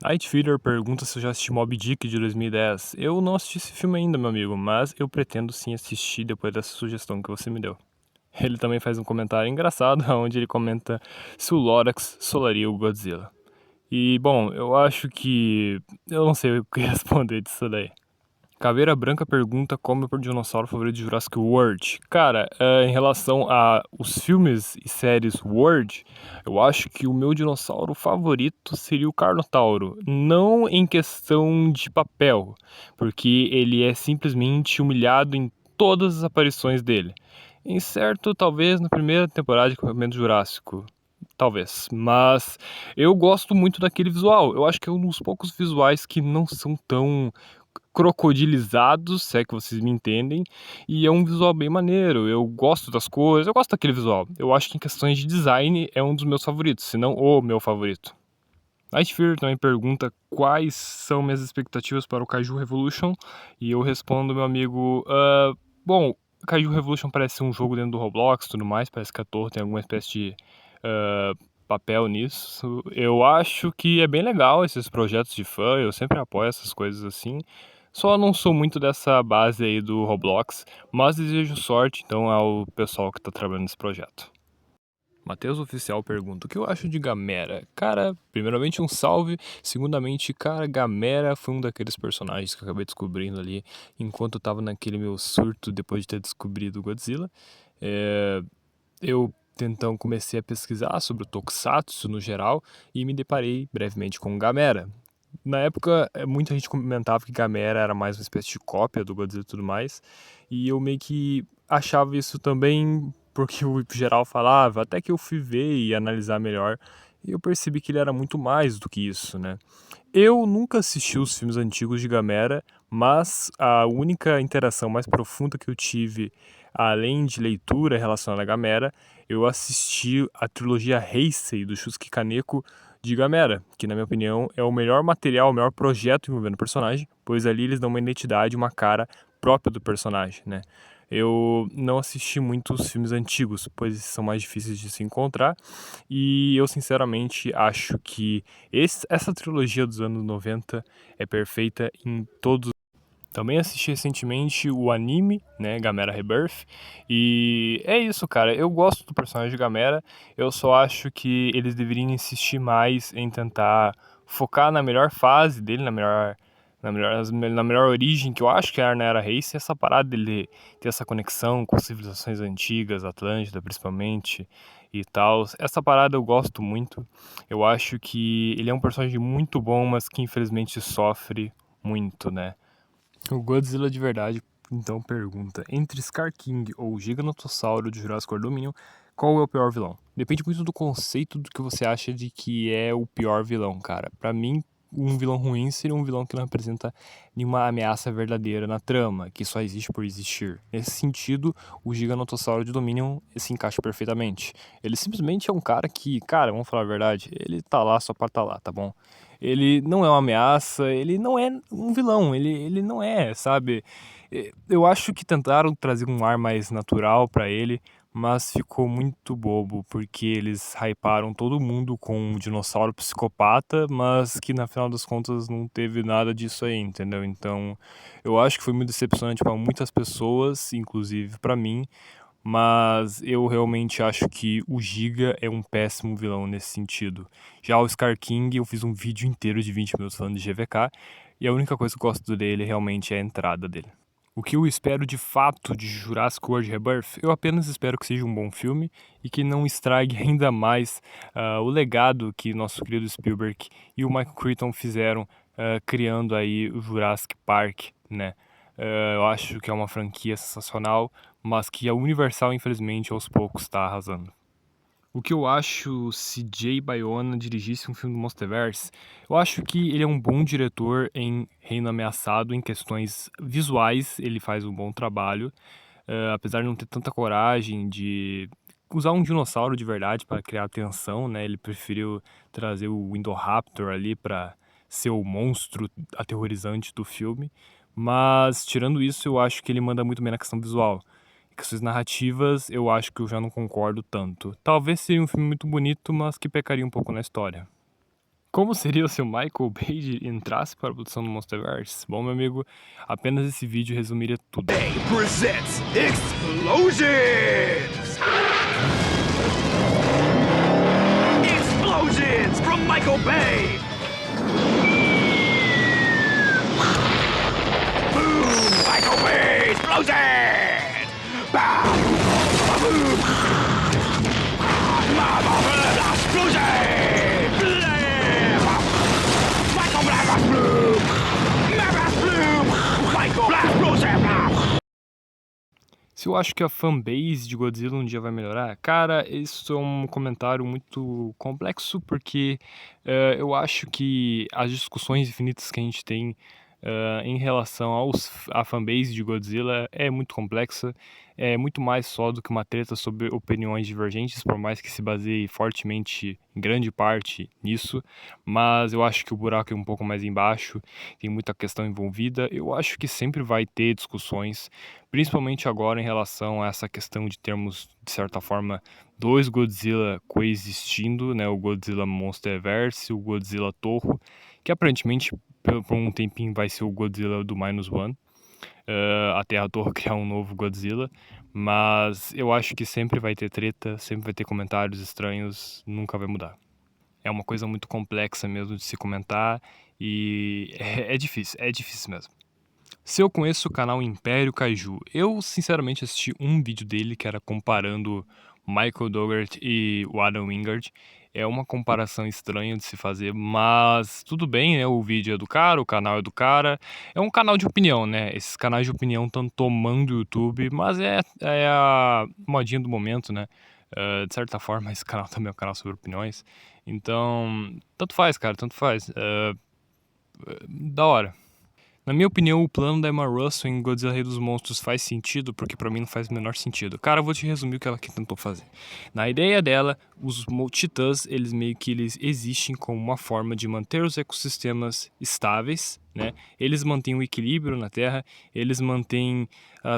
Night Feeder pergunta se eu já assisti Moby Dick de 2010. Eu não assisti esse filme ainda, meu amigo, mas eu pretendo sim assistir depois dessa sugestão que você me deu. Ele também faz um comentário engraçado, onde ele comenta se o Lorax solaria o Godzilla. E, bom, eu acho que eu não sei o que responder disso daí. Caveira Branca pergunta qual é o meu dinossauro favorito de Jurassic World. Cara, em relação a os filmes e séries World, eu acho que o meu dinossauro favorito seria o Carnotauro. Não em questão de papel, porque ele é simplesmente humilhado em todas as aparições dele. Em certo, talvez na primeira temporada de Acampamento Jurássico. Talvez, mas eu gosto muito daquele visual. Eu acho que é um dos poucos visuais que não são tão crocodilizados, se é que vocês me entendem, e é um visual bem maneiro. Eu gosto das cores, eu gosto daquele visual. Eu acho que em questões de design é um dos meus favoritos, se não o meu favorito. Night Fear também pergunta quais são minhas expectativas para o Kaiju Revolution, e eu respondo, meu amigo, bom, Kaiju Revolution parece ser um jogo dentro do Roblox e tudo mais, parece que a torre tem alguma espécie de ah, papel nisso. Eu acho que é bem legal esses projetos de fã, eu sempre apoio essas coisas assim. Só não sou muito dessa base aí do Roblox, mas desejo sorte então ao pessoal que está trabalhando nesse projeto. Matheus Oficial pergunta: o que eu acho de Gamera? Cara, primeiramente um salve. Segundamente, cara, Gamera foi um daqueles personagens que eu acabei descobrindo ali enquanto eu tava naquele meu surto depois de ter descobrido o Godzilla. É, eu então comecei a pesquisar sobre o Tokusatsu no geral e me deparei brevemente com Gamera. Na época, muita gente comentava que Gamera era mais uma espécie de cópia do Godzilla e tudo mais, e eu meio que achava isso também porque o geral falava, até que eu fui ver e analisar melhor, e eu percebi que ele era muito mais do que isso, né? Eu nunca assisti os filmes antigos de Gamera, mas a única interação mais profunda que eu tive, além de leitura relacionada a Gamera, eu assisti a trilogia Heisei do Shusuke Kaneko de Gamera, que na minha opinião é o melhor material, o melhor projeto envolvendo o personagem, pois ali eles dão uma identidade, uma cara própria do personagem, né? Eu não assisti muitos filmes antigos, pois são mais difíceis de se encontrar, e eu sinceramente acho que essa trilogia dos anos 90 é perfeita em todos. Também assisti recentemente o anime, né, Gamera Rebirth, e é isso, cara. Eu gosto do personagem de Gamera, eu só acho que eles deveriam insistir mais em tentar focar na melhor fase dele, na melhor origem, que eu acho que era na Era Race, essa parada dele ter essa conexão com civilizações antigas, Atlântida principalmente, e tal. Essa parada eu gosto muito. Eu acho que ele é um personagem muito bom, mas que infelizmente sofre muito, né? O Godzilla de verdade, então, pergunta: entre Scar King ou Giganotossauro de Jurassic World Dominion, qual é o pior vilão? Depende muito do conceito do que você acha de que é o pior vilão, cara. Pra mim, um vilão ruim seria um vilão que não representa nenhuma ameaça verdadeira na trama, que só existe por existir. Nesse sentido, o Giganotossauro de Dominion se encaixa perfeitamente. Ele simplesmente é um cara que, cara, vamos falar a verdade, ele tá lá só pra tá lá, tá bom? Ele não é uma ameaça, ele não é um vilão, ele não é, sabe? Eu acho que tentaram trazer um ar mais natural pra ele, mas ficou muito bobo, porque eles hyparam todo mundo com um dinossauro psicopata, mas que na final das contas não teve nada disso aí, entendeu? Então, eu acho que foi muito decepcionante para muitas pessoas, inclusive para mim, mas eu realmente acho que o Giga é um péssimo vilão nesse sentido. Já o Scar King, eu fiz um vídeo inteiro de 20 minutos falando de GVK, e a única coisa que eu gosto dele realmente é a entrada dele. O que eu espero de fato de Jurassic World Rebirth? Eu apenas espero que seja um bom filme e que não estrague ainda mais o legado que nosso querido Spielberg e o Michael Crichton fizeram criando aí o Jurassic Park, né? Eu acho que é uma franquia sensacional, mas que a Universal, infelizmente, aos poucos está arrasando. O que eu acho se Jay Bayona dirigisse um filme do Monsterverse? Eu acho que ele é um bom diretor em Reino Ameaçado, em questões visuais, ele faz um bom trabalho, apesar de não ter tanta coragem de usar um dinossauro de verdade para criar tensão, né? Ele preferiu trazer o Indoraptor ali para ser o monstro aterrorizante do filme. Mas, tirando isso, eu acho que ele manda muito bem na questão visual. Questões narrativas, eu acho que eu já não concordo tanto. Talvez seria um filme muito bonito, mas que pecaria um pouco na história. Como seria se o Michael Bay entrasse para a produção do Monsterverse? Bom, meu amigo, apenas esse vídeo resumiria tudo. Presents Explosions! Explosions from Michael Bay! Boom! Michael Bay Explosions! Boom! Boom! Explosion! Michael Blast Bloom! Michael Blast Bloom! Se eu acho que a fanbase de Godzilla um dia vai melhorar, cara, isso é um comentário muito complexo, porque eu acho que as discussões infinitas que a gente tem em relação à fanbase de Godzilla é muito complexa, é muito mais só do que uma treta sobre opiniões divergentes, por mais que se baseie fortemente, em grande parte, nisso, mas eu acho que o buraco é um pouco mais embaixo, tem muita questão envolvida, eu acho que sempre vai ter discussões, principalmente agora em relação a essa questão de termos, de certa forma, dois Godzilla coexistindo, né, o Godzilla Monsterverse e o Godzilla Toho, que aparentemente por um tempinho vai ser o Godzilla do Minus One, até a Toho criar um novo Godzilla, mas eu acho que sempre vai ter treta, sempre vai ter comentários estranhos, nunca vai mudar. É uma coisa muito complexa mesmo de se comentar e é difícil mesmo. Se eu conheço o canal Império Kaiju, eu sinceramente assisti um vídeo dele que era comparando Michael Dougherty e o Adam Wingard. É uma comparação estranha de se fazer, mas tudo bem, né? O vídeo é do cara, o canal é do cara. É um canal de opinião, né? Esses canais de opinião estão tomando o YouTube, mas é a modinha do momento, né? De certa forma, esse canal também é um canal sobre opiniões. Então, tanto faz, cara, tanto faz. Da hora. Na minha opinião, o plano da Emma Russell em Godzilla Rei dos Monstros faz sentido, porque pra mim não faz o menor sentido. Cara, eu vou te resumir o que ela aqui tentou fazer. Na ideia dela, os titãs, eles existem como uma forma de manter os ecossistemas estáveis, né? Eles mantêm o equilíbrio na Terra, eles mantêm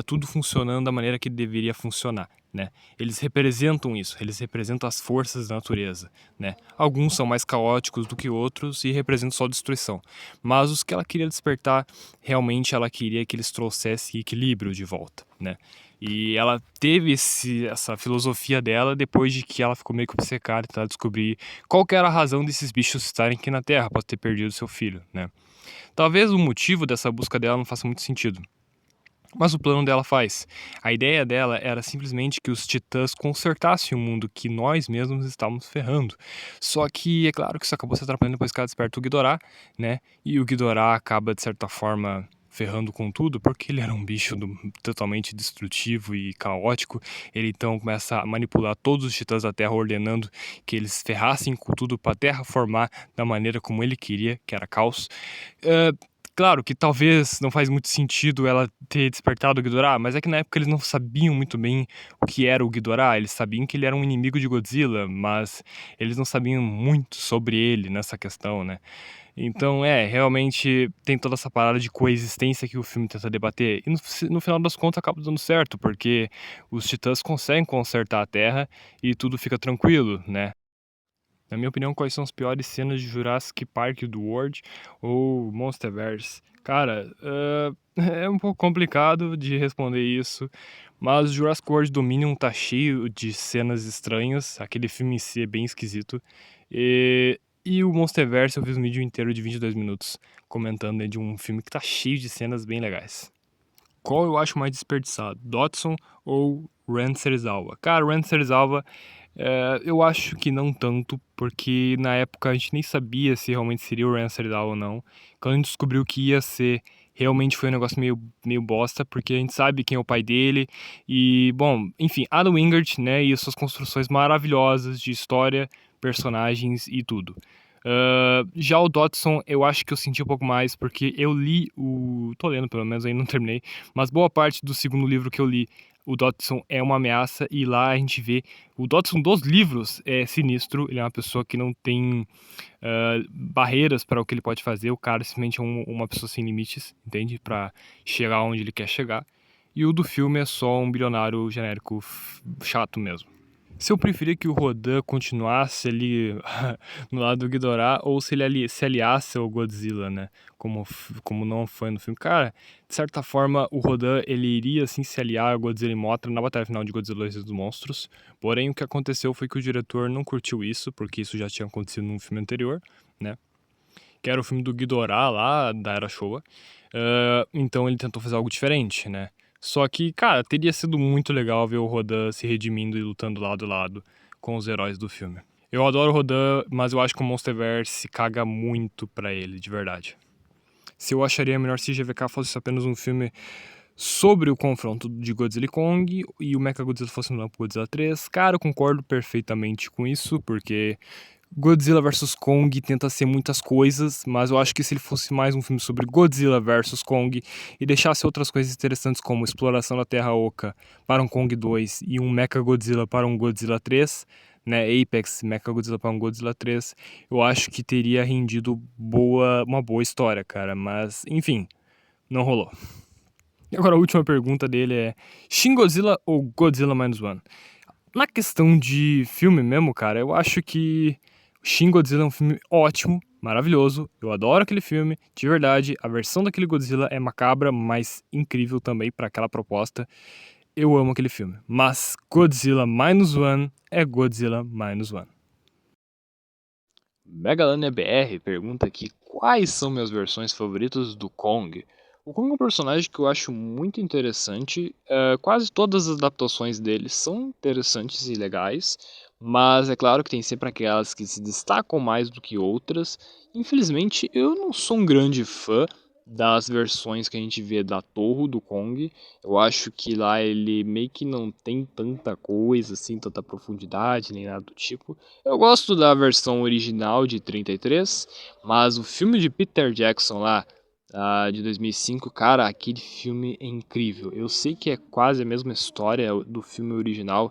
tudo funcionando da maneira que deveria funcionar, né? Eles representam isso, eles representam as forças da natureza, né? Alguns são mais caóticos do que outros e representam só destruição. Mas os que ela queria despertar, realmente ela queria que eles trouxessem equilíbrio de volta, né? E ela teve essa filosofia dela depois de que ela ficou meio que obcecada e tentar descobrir qual que era a razão desses bichos estarem aqui na Terra após ter perdido seu filho, né? Talvez o motivo dessa busca dela não faça muito sentido, mas o plano dela faz. A ideia dela era simplesmente que os titãs consertassem o mundo que nós mesmos estávamos ferrando. Só que é claro que isso acabou se atrapalhando depois que ela desperta o Ghidorah, né? E o Ghidorah acaba, de certa forma, ferrando com tudo, porque ele era um bicho totalmente destrutivo e caótico. Ele então começa a manipular todos os titãs da Terra, ordenando que eles ferrassem com tudo para a Terra formar da maneira como ele queria, que era caos. Claro que talvez não faz muito sentido ela ter despertado o Ghidorah, mas é que na época eles não sabiam muito bem o que era o Ghidorah, eles sabiam que ele era um inimigo de Godzilla, mas eles não sabiam muito sobre ele nessa questão, né? Então, realmente tem toda essa parada de coexistência que o filme tenta debater, e no final das contas acaba dando certo, porque os titãs conseguem consertar a Terra e tudo fica tranquilo, né? Na minha opinião, quais são as piores cenas de Jurassic Park do World ou Monsterverse? Cara, é um pouco complicado de responder isso, mas Jurassic World Dominion tá cheio de cenas estranhas, aquele filme em si é bem esquisito, e o Monsterverse eu fiz um vídeo inteiro de 22 minutos comentando de um filme que tá cheio de cenas bem legais. Qual eu acho mais desperdiçado, Dodson ou Ren Serizawa? Cara, Ren Serizawa, eu acho que não tanto, porque na época a gente nem sabia se realmente seria o Ren Serizawa ou não. Quando a gente descobriu que ia ser, realmente foi um negócio meio bosta, porque a gente sabe quem é o pai dele. E, bom, enfim, Adam Wingard, né, e as suas construções maravilhosas de história, personagens e tudo. Já o Dodson, eu acho que eu senti um pouco mais, porque eu li tô lendo pelo menos, ainda não terminei, mas boa parte do segundo livro que eu li, o Dodson é uma ameaça, e lá a gente vê o Dodson dos livros é sinistro, ele é uma pessoa que não tem barreiras para o que ele pode fazer, o cara simplesmente é uma pessoa sem limites, entende? Para chegar onde ele quer chegar. E o do filme é só um bilionário genérico chato mesmo. Se eu preferia que o Rodan continuasse ali no lado do Ghidorah ou se ele se aliasse ao Godzilla, né, como não foi no filme. Cara, de certa forma, o Rodan ele iria sim se aliar ao Godzilla e Mothra na batalha final de Godzilla vs dos Monstros, porém o que aconteceu foi que o diretor não curtiu isso, porque isso já tinha acontecido num filme anterior, né, que era o filme do Ghidorah lá, da Era Showa. Então ele tentou fazer algo diferente, né. Só que, cara, teria sido muito legal ver o Rodan se redimindo e lutando lado a lado com os heróis do filme. Eu adoro o Rodan, mas eu acho que o Monsterverse caga muito pra ele, de verdade. Se eu acharia melhor se GVK fosse apenas um filme sobre o confronto de Godzilla e Kong e o Mechagodzilla fosse no Godzilla 3, cara, eu concordo perfeitamente com isso, porque Godzilla vs Kong tenta ser muitas coisas, mas eu acho que se ele fosse mais um filme sobre Godzilla vs Kong e deixasse outras coisas interessantes como exploração da Terra Oca para um Kong 2 e um Mechagodzilla para um Godzilla 3, né, Apex Mechagodzilla para um Godzilla 3, eu acho que teria rendido uma boa história, cara, mas enfim, não rolou. E agora a última pergunta dele é: Shin Godzilla ou Godzilla Minus One? Na questão de filme mesmo, cara, eu acho que Shin Godzilla é um filme ótimo, maravilhoso. Eu adoro aquele filme, de verdade. A versão daquele Godzilla é macabra, mas incrível também para aquela proposta. Eu amo aquele filme. Mas Godzilla Minus One é Godzilla Minus One. Megalania BR pergunta aqui quais são minhas versões favoritas do Kong. O Kong é um personagem que eu acho muito interessante. Quase todas as adaptações dele são interessantes e legais, mas é claro que tem sempre aquelas que se destacam mais do que outras. Infelizmente, eu não sou um grande fã das versões que a gente vê da Torre do Kong. Eu acho que lá ele meio que não tem tanta coisa, assim, tanta profundidade, nem nada do tipo. Eu gosto da versão original de 33, mas o filme de Peter Jackson lá, de 2005, cara, aquele filme é incrível. Eu sei que é quase a mesma história do filme original,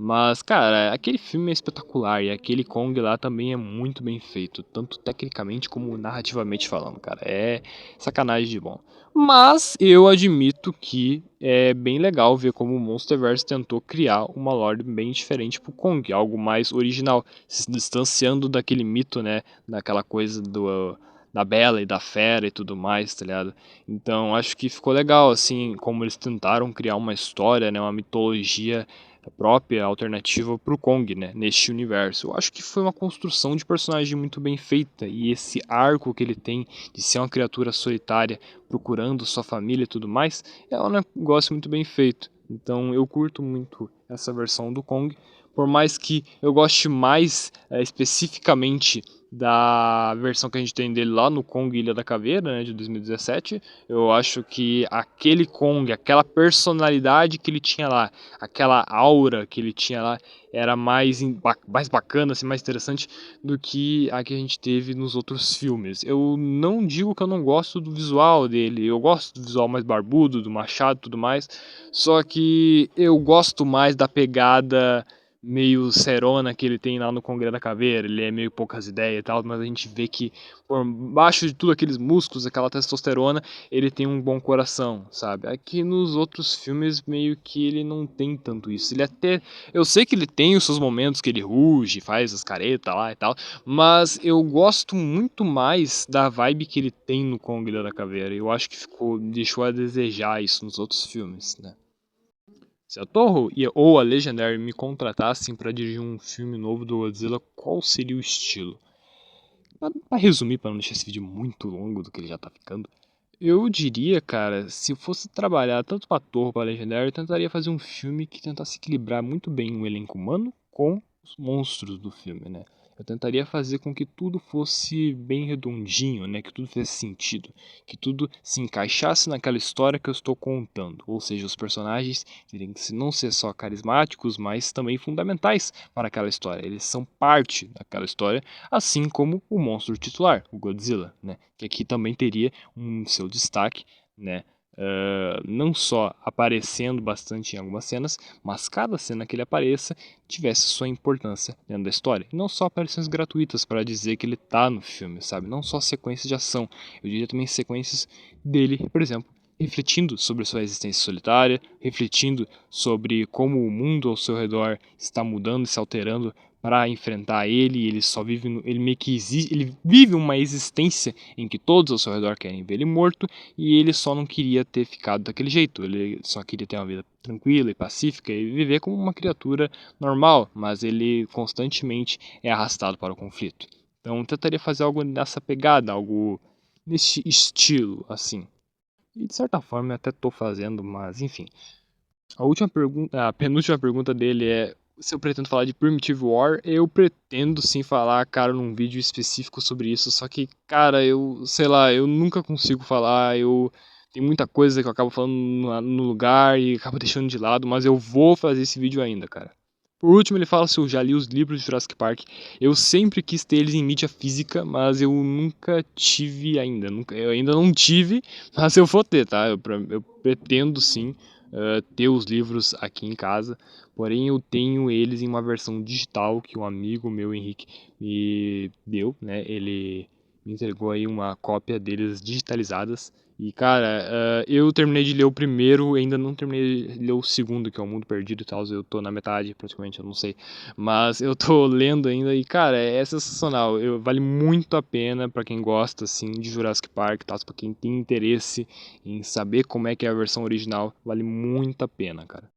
mas, cara, aquele filme é espetacular e aquele Kong lá também é muito bem feito, tanto tecnicamente como narrativamente falando, cara. É sacanagem de bom. Mas eu admito que é bem legal ver como o Monsterverse tentou criar uma lore bem diferente pro Kong, algo mais original, se distanciando daquele mito, né, daquela coisa da Bela e da Fera e tudo mais, tá ligado? Então acho que ficou legal, assim, como eles tentaram criar uma história, né, uma mitologia própria, alternativa pro Kong, né, neste universo. Eu acho que foi uma construção de personagem muito bem feita, e esse arco que ele tem de ser uma criatura solitária, procurando sua família e tudo mais, é um negócio muito bem feito. Então eu curto muito essa versão do Kong, por mais que eu goste mais especificamente da versão que a gente tem dele lá no Kong Ilha da Caveira, né, de 2017, eu acho que aquele Kong, aquela personalidade que ele tinha lá, aquela aura que ele tinha lá, era mais bacana, assim, mais interessante do que a que a gente teve nos outros filmes. Eu não digo que eu não gosto do visual dele, eu gosto do visual mais barbudo, do machado e tudo mais, só que eu gosto mais da pegada meio serona que ele tem lá no Congresso da Caveira. Ele é meio poucas ideias e tal, mas a gente vê que por baixo de tudo aqueles músculos, aquela testosterona, ele tem um bom coração, sabe? Aqui nos outros filmes meio que ele não tem tanto isso. Ele até, eu sei que ele tem os seus momentos que ele ruge, faz as caretas lá e tal, mas eu gosto muito mais da vibe que ele tem no Congresso da Caveira. Eu acho que deixou a desejar isso nos outros filmes, né? Se a Toho ou a Legendary me contratassem para dirigir um filme novo do Godzilla, qual seria o estilo? Pra resumir, para não deixar esse vídeo muito longo do que ele já tá ficando, eu diria, cara, se eu fosse trabalhar tanto pra Toho ou pra Legendary, eu tentaria fazer um filme que tentasse equilibrar muito bem o elenco humano com os monstros do filme, né? Eu tentaria fazer com que tudo fosse bem redondinho, né? Que tudo fizesse sentido, que tudo se encaixasse naquela história que eu estou contando. Ou seja, os personagens teriam que não ser só carismáticos, mas também fundamentais para aquela história. Eles são parte daquela história, assim como o monstro titular, o Godzilla, né? Que aqui também teria um seu destaque, né? Não só aparecendo bastante em algumas cenas, mas cada cena que ele apareça tivesse sua importância dentro da história. E não só aparições gratuitas para dizer que ele tá no filme, sabe? Não só sequências de ação, eu diria também sequências dele, por exemplo, refletindo sobre sua existência solitária, refletindo sobre como o mundo ao seu redor está mudando e se alterando para enfrentar ele, e ele só vive, ele meio que existe, ele vive uma existência em que todos ao seu redor querem ver ele morto, e ele só não queria ter ficado daquele jeito, ele só queria ter uma vida tranquila e pacífica e viver como uma criatura normal, mas ele constantemente é arrastado para o conflito. Então tentaria fazer algo nessa pegada, algo nesse estilo, assim. E de certa forma eu até tô fazendo, mas enfim. A penúltima pergunta dele é se eu pretendo falar de Primitive War. Eu pretendo sim falar, cara, num vídeo específico sobre isso, só que, cara, eu, sei lá, eu nunca consigo falar, tem muita coisa que eu acabo falando no lugar e acabo deixando de lado, mas eu vou fazer esse vídeo ainda, cara. Por último, ele fala se eu já li os livros de Jurassic Park. Eu sempre quis ter eles em mídia física, mas eu nunca tive ainda. Eu ainda não tive, mas eu vou ter, tá? Eu pretendo sim ter os livros aqui em casa. Porém, eu tenho eles em uma versão digital que um amigo meu, Henrique, me deu, né? Ele me entregou aí uma cópia deles digitalizadas. E, cara, eu terminei de ler o primeiro, ainda não terminei de ler o segundo, que é O Mundo Perdido e tal. Eu tô na metade, praticamente, eu não sei. Mas eu tô lendo ainda e, cara, é sensacional. Vale muito a pena pra quem gosta, assim, de Jurassic Park e tal. Pra quem tem interesse em saber como é que é a versão original, vale muito a pena, cara.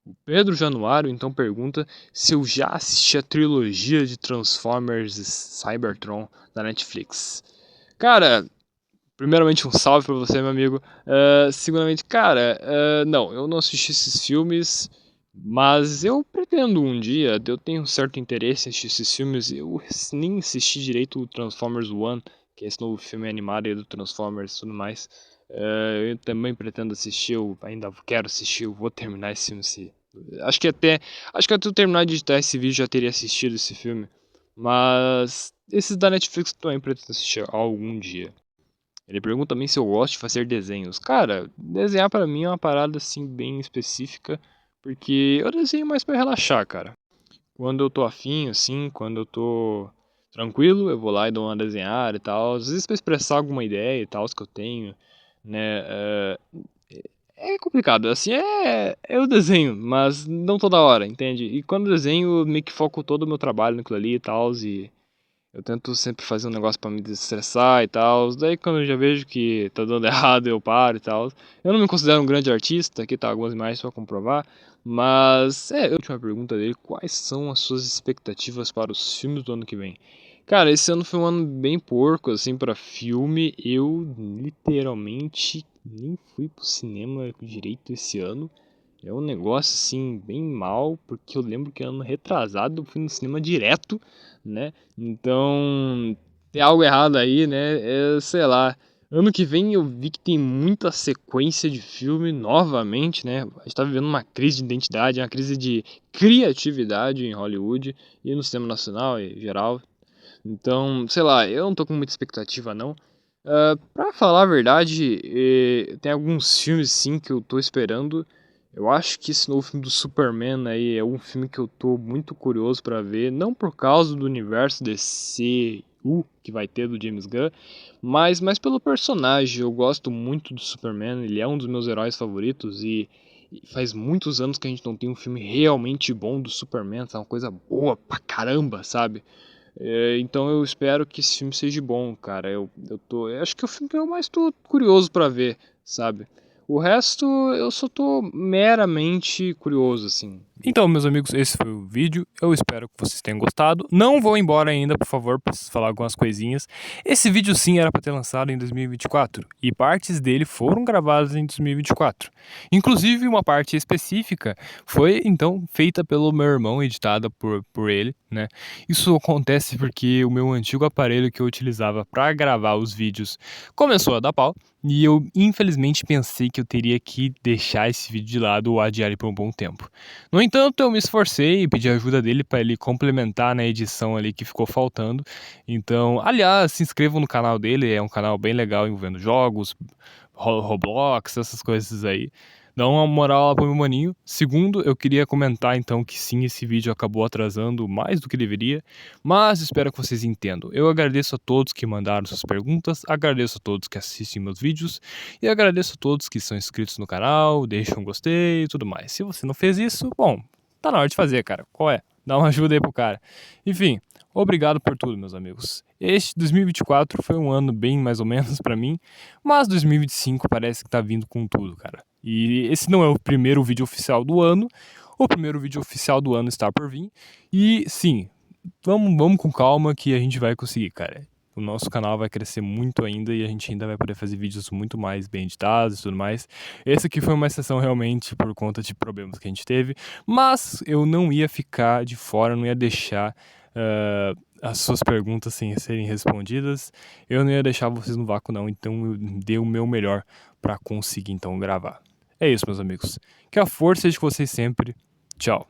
O Pedro Januário então pergunta se eu já assisti a trilogia de Transformers Cybertron da Netflix. Cara, primeiramente um salve pra você, meu amigo. Segundamente, cara, não, eu não assisti esses filmes, mas eu pretendo um dia, eu tenho um certo interesse em assistir esses filmes. Eu nem assisti direito o Transformers One, que é esse novo filme animado aí do Transformers e tudo mais. Eu também pretendo assistir, eu ainda quero assistir, eu vou terminar esse filme. Acho que até eu terminar de editar esse vídeo já teria assistido esse filme. Mas esses da Netflix eu também pretendo assistir algum dia. Ele pergunta também se eu gosto de fazer desenhos. Cara, desenhar pra mim é uma parada assim bem específica, porque eu desenho mais pra relaxar, cara. Quando eu tô afim, assim, quando eu tô tranquilo, eu vou lá e dou uma desenhada e tal. Às vezes pra expressar alguma ideia e tal que eu tenho, né? É complicado, assim, eu desenho, mas não toda hora, entende? E quando eu desenho, eu meio que foco todo o meu trabalho naquilo ali e tal, e eu tento sempre fazer um negócio pra me desestressar e tal. Daí quando eu já vejo que tá dando errado, eu paro e tal. Eu não me considero um grande artista, aqui tá algumas imagens pra comprovar. Mas, a última pergunta dele, quais são as suas expectativas para os filmes do ano que vem? Cara, esse ano foi um ano bem porco, assim, pra filme. Eu literalmente nem fui pro cinema direito esse ano. É um negócio assim, bem mal, porque eu lembro que ano retrasado eu fui no cinema direto, né? Então, tem algo errado aí, né? Sei lá. Ano que vem eu vi que tem muita sequência de filme novamente, né? A gente tá vivendo uma crise de identidade, uma crise de criatividade em Hollywood e no cinema nacional em geral. Então, sei lá, eu não tô com muita expectativa não. Pra falar a verdade, tem alguns filmes sim que eu tô esperando. Eu acho que esse novo filme do Superman aí é um filme que eu tô muito curioso pra ver, não por causa do universo DCU que vai ter do James Gunn, mas pelo personagem. Eu gosto muito do Superman, ele é um dos meus heróis favoritos e faz muitos anos que a gente não tem um filme realmente bom do Superman, é uma coisa boa pra caramba, sabe? Então eu espero que esse filme seja bom, cara. Eu acho que é o filme que eu mais tô curioso pra ver, sabe? O resto eu só tô meramente curioso, assim. Então, meus amigos, esse foi o vídeo. Eu espero que vocês tenham gostado. Não vou embora ainda, por favor, preciso falar algumas coisinhas. Esse vídeo sim era para ter lançado em 2024 e partes dele foram gravadas em 2024. Inclusive, uma parte específica foi então feita pelo meu irmão, editada por ele, né? Isso acontece porque o meu antigo aparelho que eu utilizava para gravar os vídeos começou a dar pau. E eu, infelizmente, pensei que eu teria que deixar esse vídeo de lado ou adiar ele por um bom tempo. No entanto, eu me esforcei e pedi ajuda dele para ele complementar na edição ali que ficou faltando. Então, aliás, se inscrevam no canal dele, é um canal bem legal envolvendo jogos, Roblox, essas coisas aí. Dá uma moral lá pro meu maninho. Segundo, eu queria comentar então que sim, esse vídeo acabou atrasando mais do que deveria, mas espero que vocês entendam. Eu agradeço a todos que mandaram suas perguntas, agradeço a todos que assistem meus vídeos e agradeço a todos que são inscritos no canal, deixam um gostei e tudo mais. Se você não fez isso, bom, tá na hora de fazer, cara. Qual é? Dá uma ajuda aí pro cara. Enfim, obrigado por tudo, meus amigos. Este 2024 foi um ano bem mais ou menos pra mim, mas 2025 parece que tá vindo com tudo, cara. E esse não é o primeiro vídeo oficial do ano, o primeiro vídeo oficial do ano está por vir. E sim, vamos com calma que a gente vai conseguir, cara. O nosso canal vai crescer muito ainda e a gente ainda vai poder fazer vídeos muito mais bem editados e tudo mais. Esse aqui foi uma exceção realmente por conta de problemas que a gente teve, mas eu não ia ficar de fora, não ia deixar as suas perguntas sem serem respondidas. Eu não ia deixar vocês no vácuo não, então eu dei o meu melhor para conseguir então gravar. É isso, meus amigos. Que a força seja com vocês sempre. Tchau.